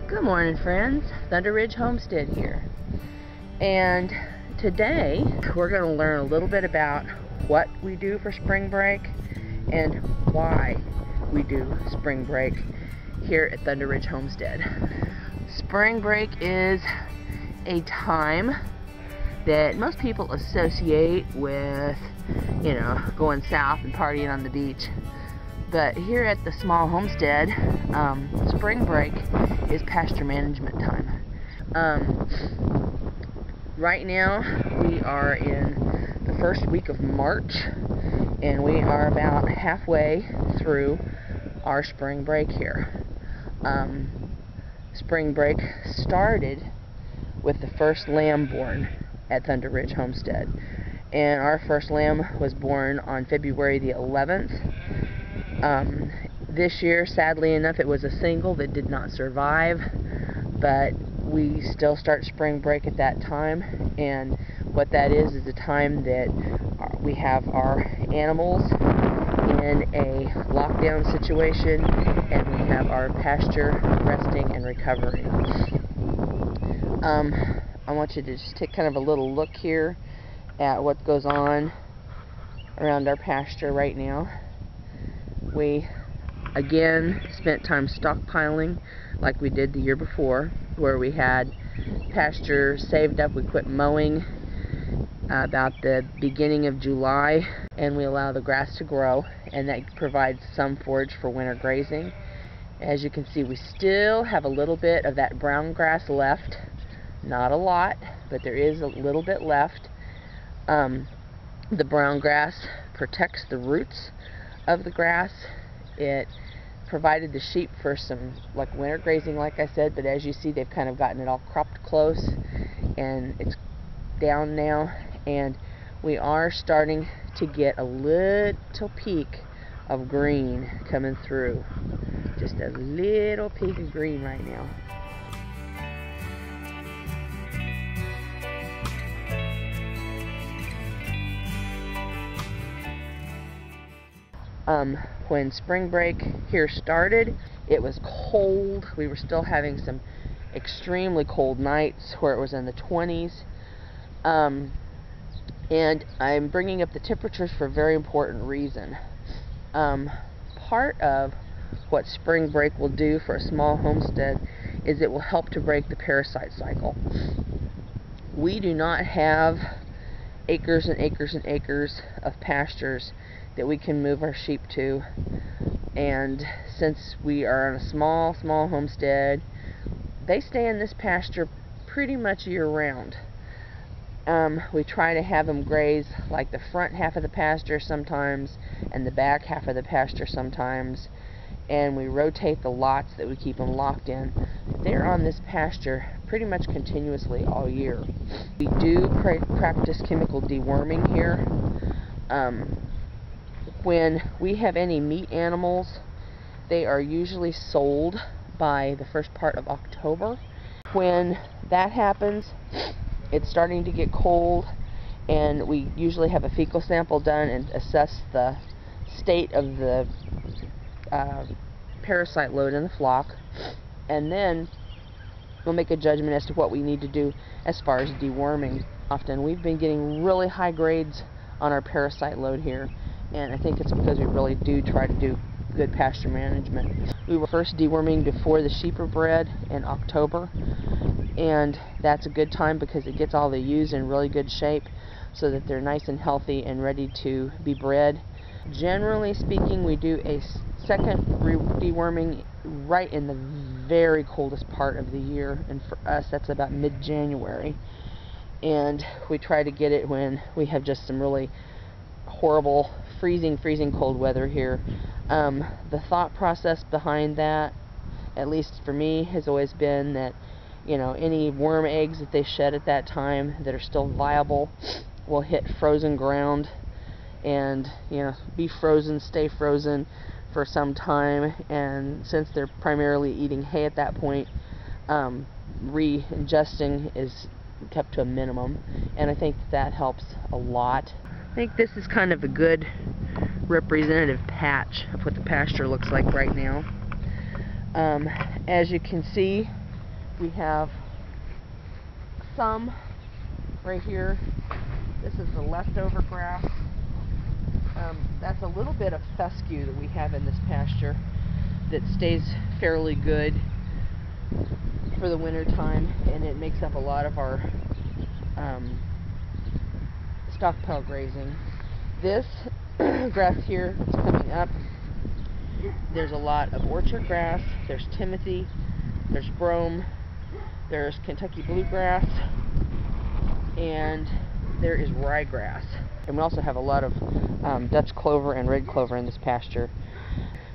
Good morning, friends. Thunder Ridge Homestead here. And today we're going to learn a little bit about what we do for spring break and why we do spring break here at Thunder Ridge Homestead. Spring break is a time that most people associate with, going south and partying on the beach. But here at the small homestead, spring break is pasture management time. Right now we are in the first week of March, and we are about halfway through our spring break here. Spring break started with the first lamb born at Thunder Ridge Homestead, and our first lamb was born on February the 11th. This year, sadly enough, it was a single that did not survive, but we still start spring break at that time, and what that is a time that we have our animals in a lockdown situation, and we have our pasture resting and recovering. I want you to just take kind of a little look here at what goes on around our pasture right now. We again spent time stockpiling like we did the year before, where we had pasture saved up. We quit mowing about the beginning of July, and we allow the grass to grow, and that provides some forage for winter grazing. As you can see, we still have a little bit of that brown grass left. Not a lot, but there is a little bit left. The brown grass protects the roots of the grass. It provided the sheep for some winter grazing, like I said, but as you see, they've kind of gotten it all cropped close, and it's down now, and we are starting to get a little peak of green coming through. Just a little peak of green right now. When spring break here started, it was cold. We were still having some extremely cold nights where it was in the 20s. And I'm bringing up the temperatures for a very important reason. Part of what spring break will do for a small homestead is it will help to break the parasite cycle. We do not have acres and acres and acres of pastures that we can move our sheep to, and since we are on a small homestead, they stay in this pasture pretty much year round. We try to have them graze like the front half of the pasture sometimes and the back half of the pasture sometimes, and we rotate the lots that we keep them locked in. They're on this pasture pretty much continuously all year. We do practice chemical deworming here. When we have any meat animals, they are usually sold by the first part of October. When that happens, it's starting to get cold, and we usually have a fecal sample done and assess the state of the parasite load in the flock, and then we'll make a judgment as to what we need to do as far as deworming. Often we've been getting really high grades on our parasite load here, and I think it's because we really do try to do good pasture management. We were first deworming before the sheep are bred in October, and that's a good time because it gets all the ewes in really good shape so that they're nice and healthy and ready to be bred. Generally speaking, we do a second deworming right in the very coldest part of the year, and for us that's about mid-January, and we try to get it when we have just some really horrible freezing cold weather here. The thought process behind that, at least for me, has always been that any worm eggs that they shed at that time that are still viable will hit frozen ground and be frozen, stay frozen for some time, and since they're primarily eating hay at that point, re-ingesting is kept to a minimum, and I think that helps a lot. I think this is kind of a good representative patch of what the pasture looks like right now. As you can see, We have some right here. This is the leftover grass. That's a little bit of fescue that we have in this pasture that stays fairly good for the winter time, and it makes up a lot of our stockpile grazing. This grass here that's coming up, there's a lot of orchard grass, there's timothy, there's brome, there's Kentucky bluegrass, and there is ryegrass. And we also have a lot of Dutch clover and red clover in this pasture.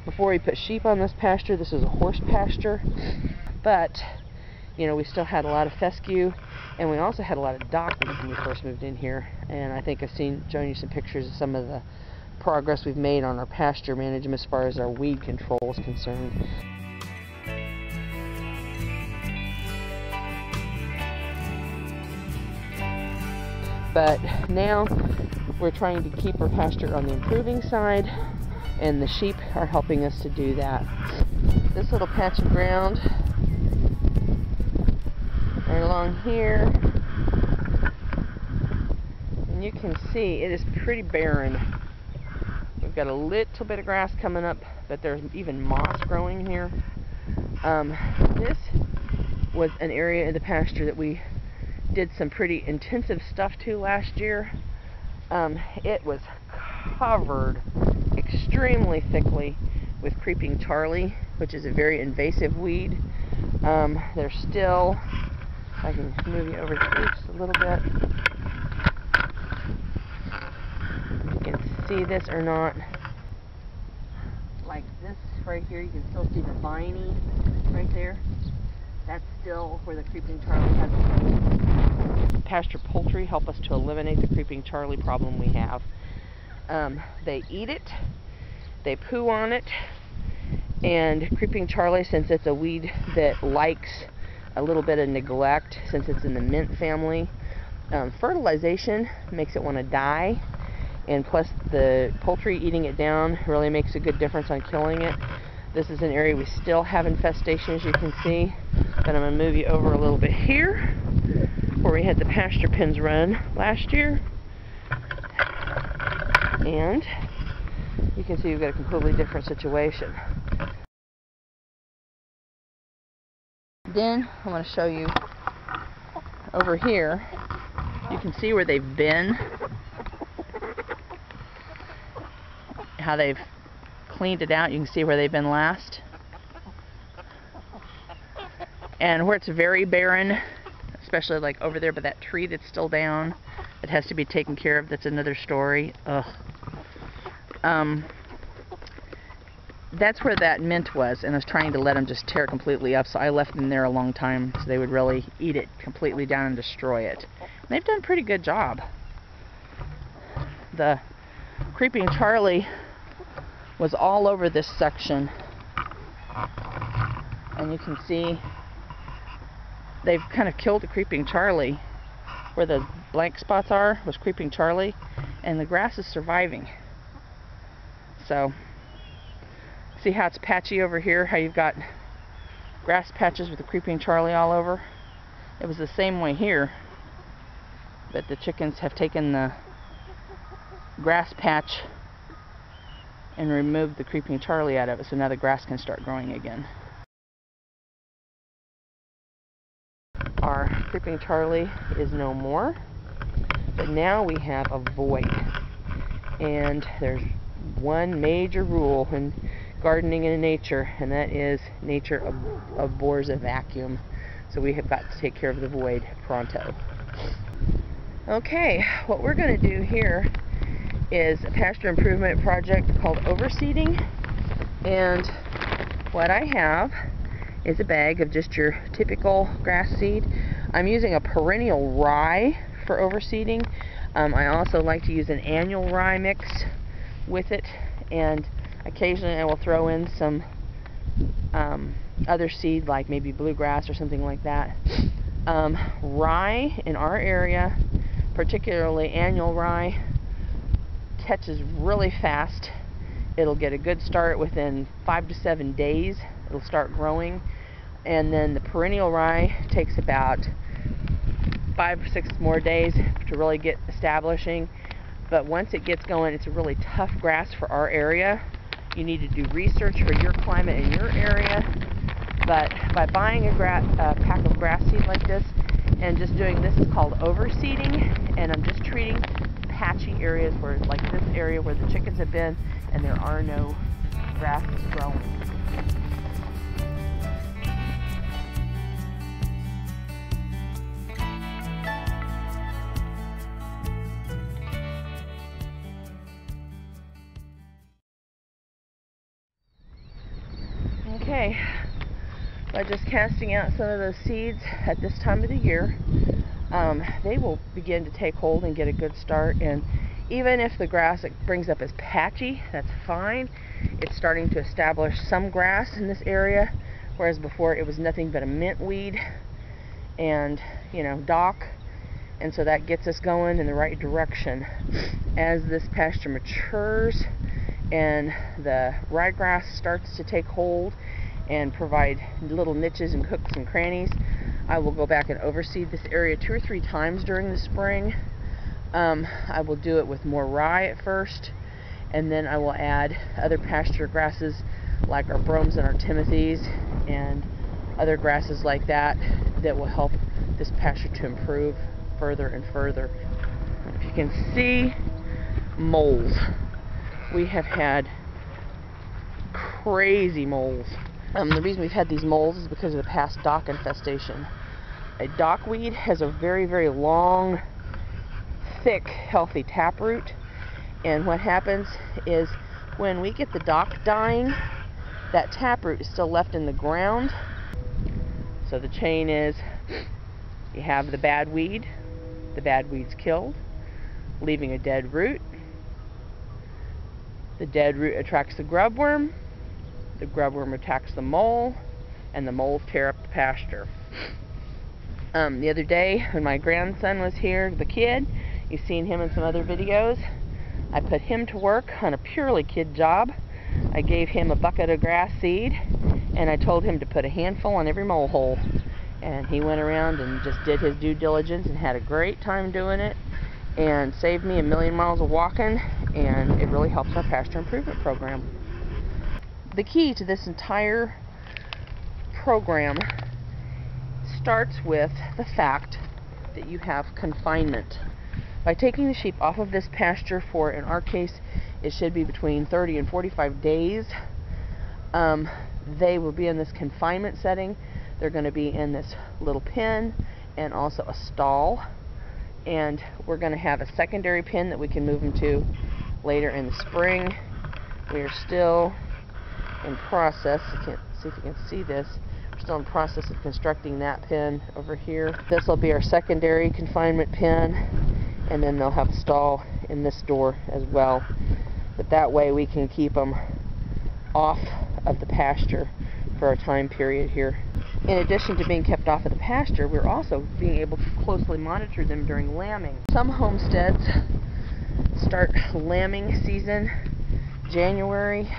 Before we put sheep on this pasture, this is a horse pasture, but you know, we still had a lot of fescue, and we also had a lot of dockweed when we first moved in here. And I think I've shown you some pictures of some of the progress we've made on our pasture management as far as our weed control is concerned. But now we're trying to keep our pasture on the improving side, and the sheep are helping us to do that. This little patch of ground right along here, and you can see it is pretty barren. We've got a little bit of grass coming up, but there's even moss growing here. This was an area in the pasture that we did some pretty intensive stuff to last year. It was covered extremely thickly with creeping Charlie, which is a very invasive weed. There's still, if I can move you over here just a little bit, you can see this or not. Like this right here, you can still see the viney right there. That's still where the creeping Charlie has a pasture poultry help us to eliminate the creeping Charlie problem we have. They eat it, they poo on it, and creeping Charlie, since it's a weed that likes a little bit of neglect, since it's in the mint family, fertilization makes it want to die, and plus the poultry eating it down really makes a good difference on killing it. This is an area we still have infestation, as you can see, but I'm going to move you over a little bit here, where we had the pasture pens run last year. And you can see we've got a completely different situation. Then I want to show you over here. You can see where they've been, how they've cleaned it out. You can see where they've been last. And where it's very barren, especially like over there by that tree that's still down, it has to be taken care of. That's another story. Ugh. That's where that mint was, and I was trying to let them just tear it completely up, so I left them there a long time so they would really eat it completely down and destroy it. And they've done a pretty good job. The creeping Charlie was all over this section, and you can see they've kind of killed the creeping Charlie. Where the blank spots are was creeping Charlie, and the grass is surviving. So see how it's patchy over here, how you've got grass patches with the creeping Charlie all over? It was the same way here, but the chickens have taken the grass patch and removed the creeping Charlie out of it, so now the grass can start growing again. Our creeping Charlie is no more, but now we have a void. And there's one major rule in gardening and in nature, and that is nature abhors a vacuum. So we have got to take care of the void pronto. Okay, what we're going to do here is a pasture improvement project called overseeding. And what I have is a bag of just your typical grass seed. I'm using a perennial rye for overseeding. I also like to use an annual rye mix with it, and occasionally I will throw in some other seed, like maybe bluegrass or something like that. Rye in our area, particularly annual rye, catches really fast. It'll get a good start within 5 to 7 days. It'll start growing. And then the perennial rye takes about 5 or 6 more days to really get establishing. But once it gets going, it's a really tough grass for our area. You need to do research for your climate in your area. But by buying a pack of grass seed like this and just doing this is called overseeding, and I'm just treating patchy areas where, like this area where the chickens have been and there are no grasses growing. Okay, by just casting out some of those seeds at this time of the year, they will begin to take hold and get a good start. And even if the grass it brings up is patchy, that's fine. It's starting to establish some grass in this area, whereas before it was nothing but a mint weed and, you know, dock. And so that gets us going in the right direction. As this pasture matures and the ryegrass starts to take hold and provide little niches and hooks and crannies, I will go back and overseed this area 2 or 3 times during the spring. I will do it with more rye at first, and then I will add other pasture grasses like our bromes and our timothys and other grasses like that that will help this pasture to improve further and further. If you can see, moles. We have had crazy moles. The reason we've had these moles is because of the past dock infestation. A dockweed has a very, very long, thick, healthy taproot, and what happens is when we get the dock dying, that taproot is still left in the ground. So the chain is, you have the bad weed's killed, leaving a dead root. The dead root attracts the grubworm attacks the mole, and the moles tear up the pasture. The other day when my grandson was here, the kid, you've seen him in some other videos, I put him to work on a purely kid job. I gave him a bucket of grass seed and I told him to put a handful on every mole hole, and he went around and just did his due diligence and had a great time doing it and saved me 1,000,000 miles of walking, and it really helps our pasture improvement program. The key to this entire program starts with the fact that you have confinement. By taking the sheep off of this pasture for, in our case, it should be between 30 and 45 days, they will be in this confinement setting. They're going to be in this little pen and also a stall, and we're going to have a secondary pen that we can move them to later in the spring. We are still in process, I can't see if you can see this, we're still in process of constructing that pen over here. This will be our secondary confinement pen, and then they'll have a stall in this door as well. But that way we can keep them off of the pasture for a time period here. In addition to being kept off of the pasture, we're also being able to closely monitor them during lambing. Some homesteads start lambing season January.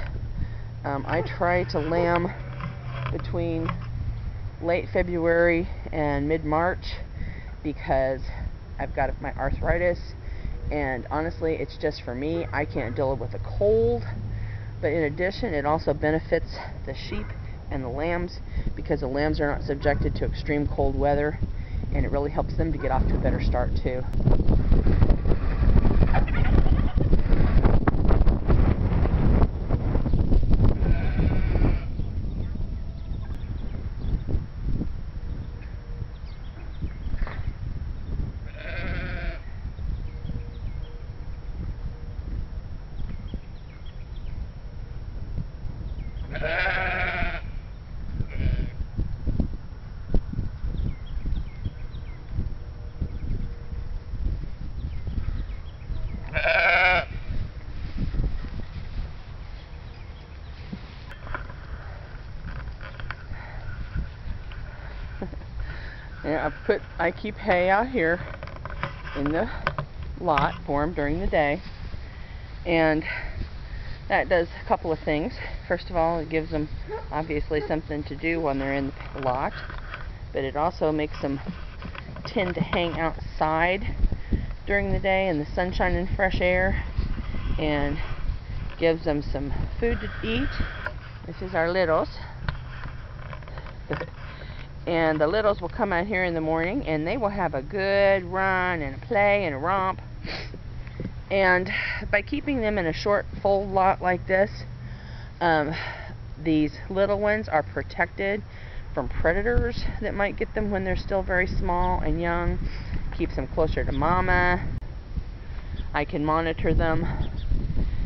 I try to lamb between late February and mid-March because I've got my arthritis, and honestly it's just for me. I can't deal with a cold, but in addition it also benefits the sheep and the lambs because the lambs are not subjected to extreme cold weather, and it really helps them to get off to a better start too. Yeah, I keep hay out here in the lot for them during the day, and That does a couple of things. First of all, it gives them obviously something to do when they're in the lot, but it also makes them tend to hang outside during the day in the sunshine and fresh air, and gives them some food to eat. This is our littles. And the littles will come out here in the morning and they will have a good run and a play and a romp. And by keeping them in a short fold lot like this, these little ones are protected from predators that might get them when they're still very small and young. Keeps them closer to mama. I can monitor them,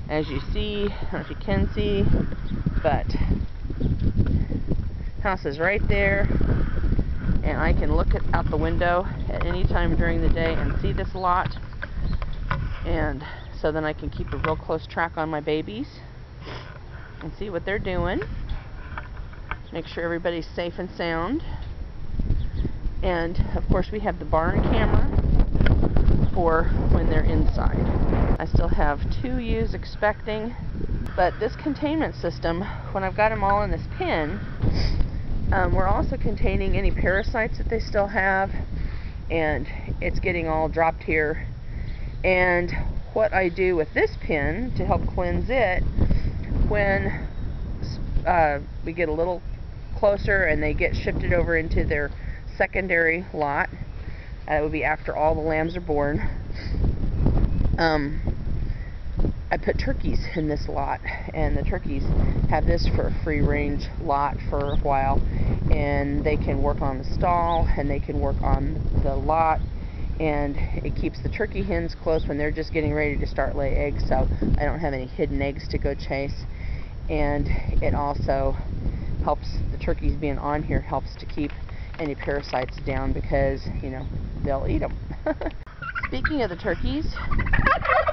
as you see. I don't know if you can see, but house is right there, and I can look out the window at any time during the day and see this lot, and so then I can keep a real close track on my babies and see what they're doing, make sure everybody's safe and sound. And of course we have the barn camera for when they're inside. I still have 2 ewes expecting, but this containment system, when I've got them all in this pen, we're also containing any parasites that they still have, and it's getting all dropped here. And what I do with this pen to help cleanse it, when we get a little closer and they get shifted over into their secondary lot, that would be after all the lambs are born, I put turkeys in this lot, and the turkeys have this for a free range lot for a while, and they can work on the stall and they can work on the lot, and it keeps the turkey hens close when they're just getting ready to start lay eggs, so I don't have any hidden eggs to go chase. And it also helps, the turkeys being on here helps to keep any parasites down, because, you know, they'll eat them. Speaking of the turkeys,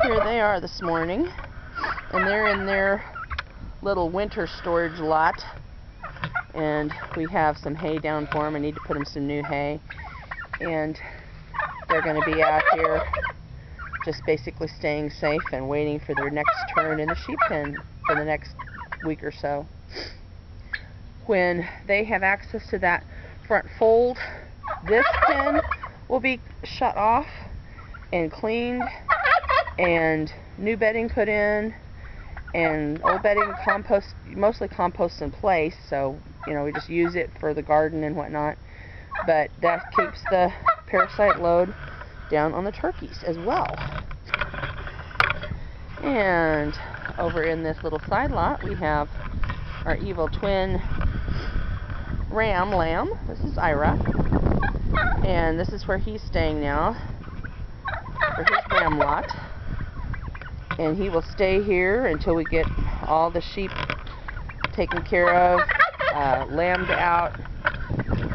here they are this morning, and they're in their little winter storage lot, and we have some hay down for them. I need to put them some new hay, and they're going to be out here just basically staying safe and waiting for their next turn in the sheep pen for the next week or so. When they have access to that front fold, this pen will be shut off and cleaned, and new bedding put in, and old bedding, compost, mostly compost in place, so you know, we just use it for the garden and whatnot, but that keeps the parasite load down on the turkeys as well. And over in this little side lot we have our evil twin lamb. This is Ira, and this is where he's staying now for his ram lot, and he will stay here until we get all the sheep taken care of, lambed out,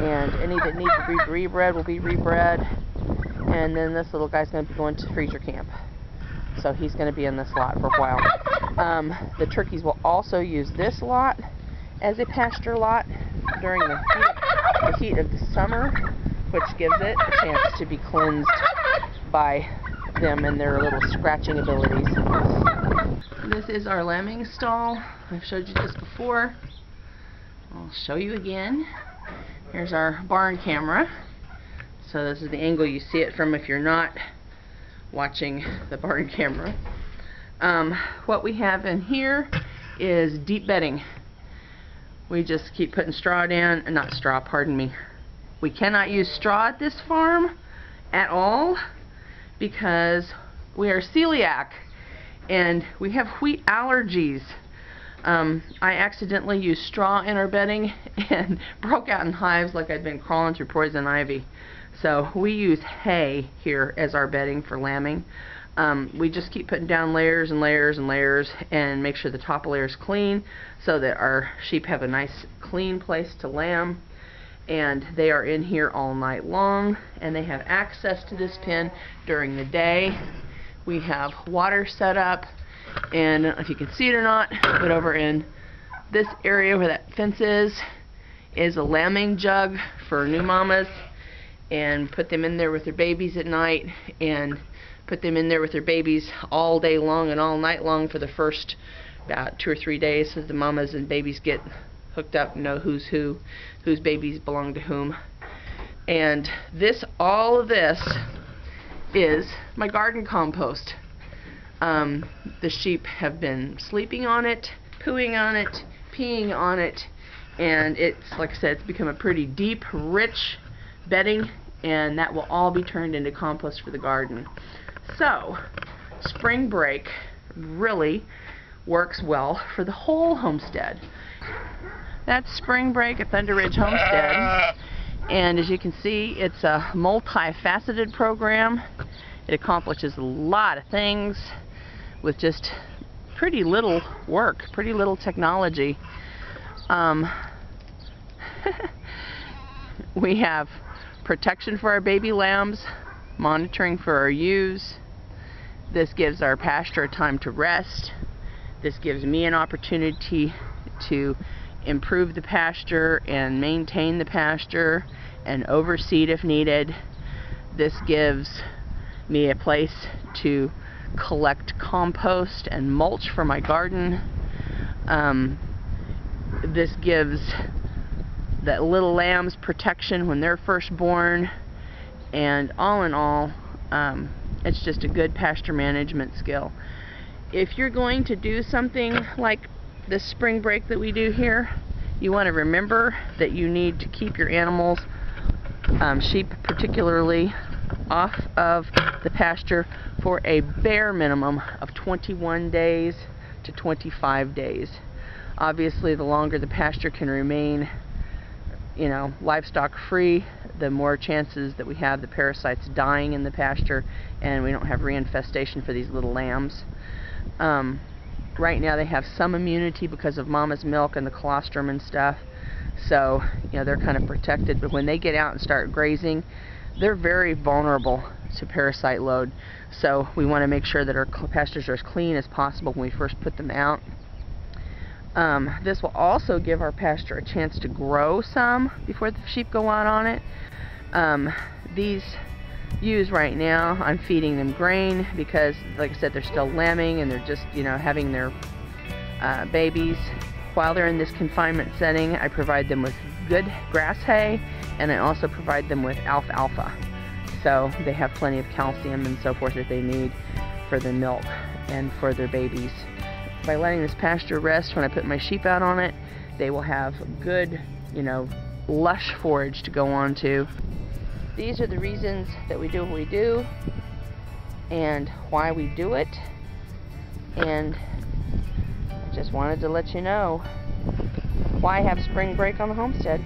and any that need to be rebred will be rebred. And then this little guy's going to be going to freezer camp, so he's going to be in this lot for a while. The turkeys will also use this lot as a pasture lot during the heat of the summer, which gives it a chance to be cleansed by them and their little scratching abilities. This is our lambing stall. I've showed you this before. I'll show you again. Here's our barn camera. So this is the angle you see it from if you're not watching the barn camera. What we have in here is deep bedding. We just keep putting straw down, not straw, pardon me. We cannot use straw at this farm at all because we are celiac and we have wheat allergies. I accidentally used straw in our bedding and broke out in hives like I'd been crawling through poison ivy. So we use hay here as our bedding for lambing. We just keep putting down layers and layers and layers and make sure the top layer is clean so that our sheep have a nice clean place to lamb. And they are in here all night long, and they have access to this pen during the day. We have water set up, and I don't know if you can see it or not, but over in this area where that fence is a lambing jug for new mamas, and put them in there with their babies at night, and put them in there with their babies all day long and all night long for the first about 2 or 3 days, so the mamas and babies get hooked up and know who's who, whose babies belong to whom. And all of this is my garden compost. The sheep have been sleeping on it, pooing on it, peeing on it, and it's, like I said, it's become a pretty deep, rich bedding, and that will all be turned into compost for the garden. So, spring break really works well for the whole homestead. That's spring break at Thunder Ridge Homestead, and as you can see, it's a multifaceted program. It accomplishes a lot of things with just pretty little work, pretty little technology. We have protection for our baby lambs, monitoring for our ewes. This gives our pasture time to rest. This gives me an opportunity to improve the pasture and maintain the pasture and overseed if needed. This gives me a place to collect compost and mulch for my garden. This gives the little lambs protection when they're first born, and all in all, it's just a good pasture management skill. If you're going to do something like this spring break that we do here, you want to remember that you need to keep your animals, sheep particularly, off of the pasture for a bare minimum of 21 days to 25 days. Obviously, the longer the pasture can remain, livestock free, the more chances that we have the parasites dying in the pasture, and we don't have reinfestation for these little lambs. Right now they have some immunity because of mama's milk and the colostrum and stuff, so they're kind of protected, but when they get out and start grazing, they're very vulnerable to parasite load. So we want to make sure that our pastures are as clean as possible when we first put them out. This will also give our pasture a chance to grow some before the sheep go out on it. These ewes right now, I'm feeding them grain because, like I said, they're still lambing and they're just, having their babies. While they're in this confinement setting, I provide them with good grass hay, and I also provide them with alfalfa. So they have plenty of calcium and so forth that they need for their milk and for their babies. By letting this pasture rest, when I put my sheep out on it, they will have good, lush forage to go on to. These are the reasons that we do what we do and why we do it, and I just wanted to let you know why I have spring break on the homestead.